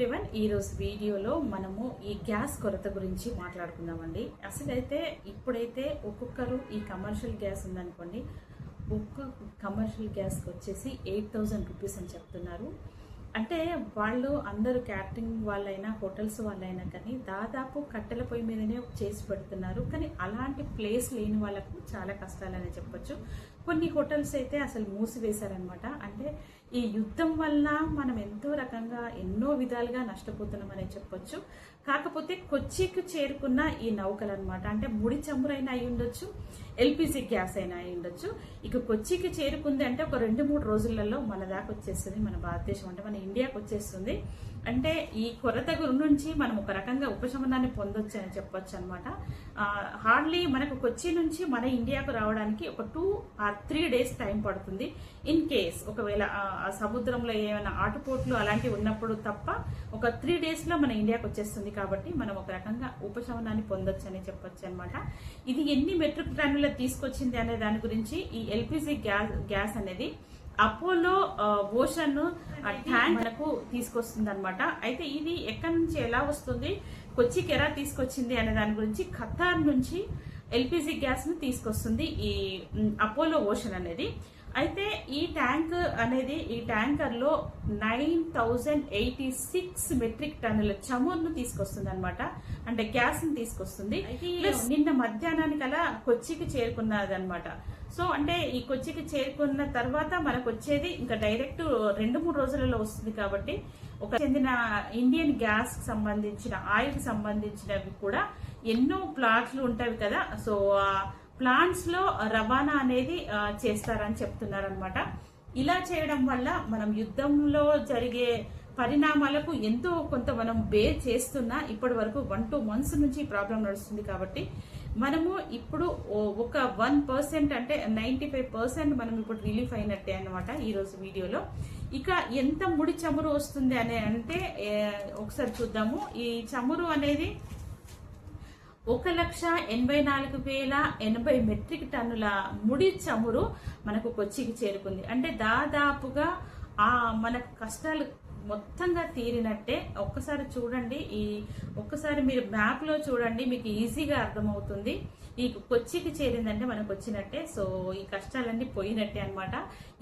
Everyone, ఈరోజు వీడియోలో మనము ఈ గ్యాస్ కొరత గురించి మాట్లాడుకుందామండి. అసలైతే ఇప్పుడైతే ఒక్కొక్కరు ఈ కమర్షియల్ గ్యాస్ ఉందనుకోండి, ఒక్క కమర్షియల్ గ్యాస్కి వచ్చేసి 8,000 రూపీస్ అని చెప్తున్నారు. అంటే వాళ్ళు అందరూ క్యాటరింగ్ వాళ్ళైనా హోటల్స్ వాళ్ళైనా కానీ దాదాపు కట్టెల పొయ్యి మీదనే చేసి పెడుతున్నారు. కానీ అలాంటి ప్లేస్ లేని వాళ్ళకు చాలా కష్టాలనే చెప్పొచ్చు. కొన్ని హోటల్స్ అయితే అసలు మూసివేశారనమాట. అంటే ఈ యుద్ధం వల్ల మనం ఎంతో రకంగా ఎన్నో విధాలుగా నష్టపోతున్నామని చెప్పొచ్చు. కాకపోతే కొచ్చికి చేరుకున్న ఈ నౌకలు అనమాట, అంటే ముడి చమురైనా అయి ఉండొచ్చు, ఎల్పిజి గ్యాస్ అయినా అయి ఉండొచ్చు. ఇక కొచ్చికి చేరుకుంది అంటే ఒక 2-3 రోజులలో మన దాకా వచ్చేస్తుంది, మన భారతదేశం అంటే మన ఇండియాకి వచ్చేస్తుంది. అంటే ఈ కొరత నుంచి మనం ఒక రకంగా ఉపశమనాన్ని పొందొచ్చు అని చెప్పొచ్చు అనమాట. హార్డ్లీ మనకు కొచ్చి నుంచి మన ఇండియాకు రావడానికి ఒక 2 or 3 డేస్ టైం పడుతుంది. ఇన్ కేస్ ఒకవేళ సముద్రంలో ఏమైనా ఆటుపోట్లు అలాంటివి ఉన్నప్పుడు తప్ప ఒక 3 డేస్లో మన ఇండియాకి వచ్చేస్తుంది. కాబట్టి మనం ఒక రకంగా ఉపశమనాన్ని పొందొచ్చు అని చెప్పొచ్చు అనమాట. ఇది ఎన్ని మెట్రిక్ టన్నుల తీసుకొచ్చింది అనే దాని గురించి ఈ ఎల్పిజి గ్యాస్ అనేది అపోలో ఓషన్ ట్యాంక్ మనకు తీసుకొస్తుంది అనమాట. అయితే ఇది ఎక్కడి నుంచి ఎలా వస్తుంది, కొచ్చికి ఎలా తీసుకొచ్చింది అనే దాని గురించి ఖతార్ నుంచి ఎల్పిజి గ్యాస్ ను తీసుకొస్తుంది ఈ అపోలో ఓషన్ అనేది. అయితే ఈ ట్యాంక్ అనేది ఈ ట్యాంకర్ లో 9,086 మెట్రిక్ టన్నుల చమురును తీసుకొస్తుంది అనమాట. అంటే గ్యాస్ ని తీసుకొస్తుంది. నిన్న మధ్యాహ్నానికి అలా కొచ్చికి చేరుకున్నది అనమాట. సో అంటే ఈ కొచ్చికి చేరుకున్న తర్వాత మనకు వచ్చేది ఇంకా డైరెక్ట్ 2-3 రోజులలో వస్తుంది. కాబట్టి ఒక చెందిన ఇండియన్ గ్యాస్ కి సంబంధించిన ఆయిల్ కి సంబంధించినవి కూడా ఎన్నో ప్లాట్లు ఉంటాయి కదా. సో ప్లాంట్స్ లో రవాణా అనేది చేస్తారని చెప్తున్నారు అనమాట. ఇలా చేయడం వల్ల మనం యుద్ధంలో జరిగే పరిణామాలకు ఎంతో కొంత మనం బేర్ చేస్తున్నా ఇప్పటి వరకు 1-2 months నుంచి ఈ ప్రాబ్లం నడుస్తుంది. కాబట్టి మనము ఇప్పుడు ఒక 1% అంటే 95% మనం ఇప్పుడు రిలీఫ్ అయినట్టే అనమాట ఈ రోజు వీడియోలో. ఇక ఎంత ముడి చమురు వస్తుంది అని అంటే ఒకసారి చూద్దాము. ఈ చమురు అనేది 1,84,080 మెట్రిక్ టన్నుల ముడి చమురు మనకు కొచ్చికి చేరుకుంది. అంటే దాదాపుగా మనకు కష్టాలు మొత్తంగా తీరినట్టే. ఒక్కసారి చూడండి, ఒక్కసారి మీరు మ్యాప్ లో చూడండి, మీకు ఈజీగా అర్థమవుతుంది. ఈ కొచ్చికి చేరిందంటే మనకు వచ్చినట్టే. సో ఈ కష్టాలన్నీ పోయినట్టే అనమాట.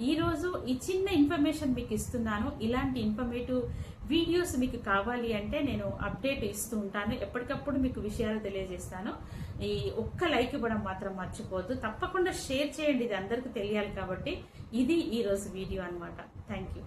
ఈ రోజు ఈ చిన్న ఇన్ఫర్మేషన్ మీకు ఇస్తున్నాను. ఇలాంటి ఇన్ఫర్మేటివ్ వీడియోస్ మీకు కావాలి అంటే నేను అప్డేట్ ఇస్తూ ఉంటాను. ఎప్పటికప్పుడు మీకు విషయాలు తెలియజేస్తాను. ఈ ఒక్క లైక్ ఇవ్వడం మాత్రం మర్చిపోవద్దు. తప్పకుండా షేర్ చేయండి, ఇది అందరికీ తెలియాలి. కాబట్టి ఇది ఈ రోజు వీడియో అనమాట. Thank you.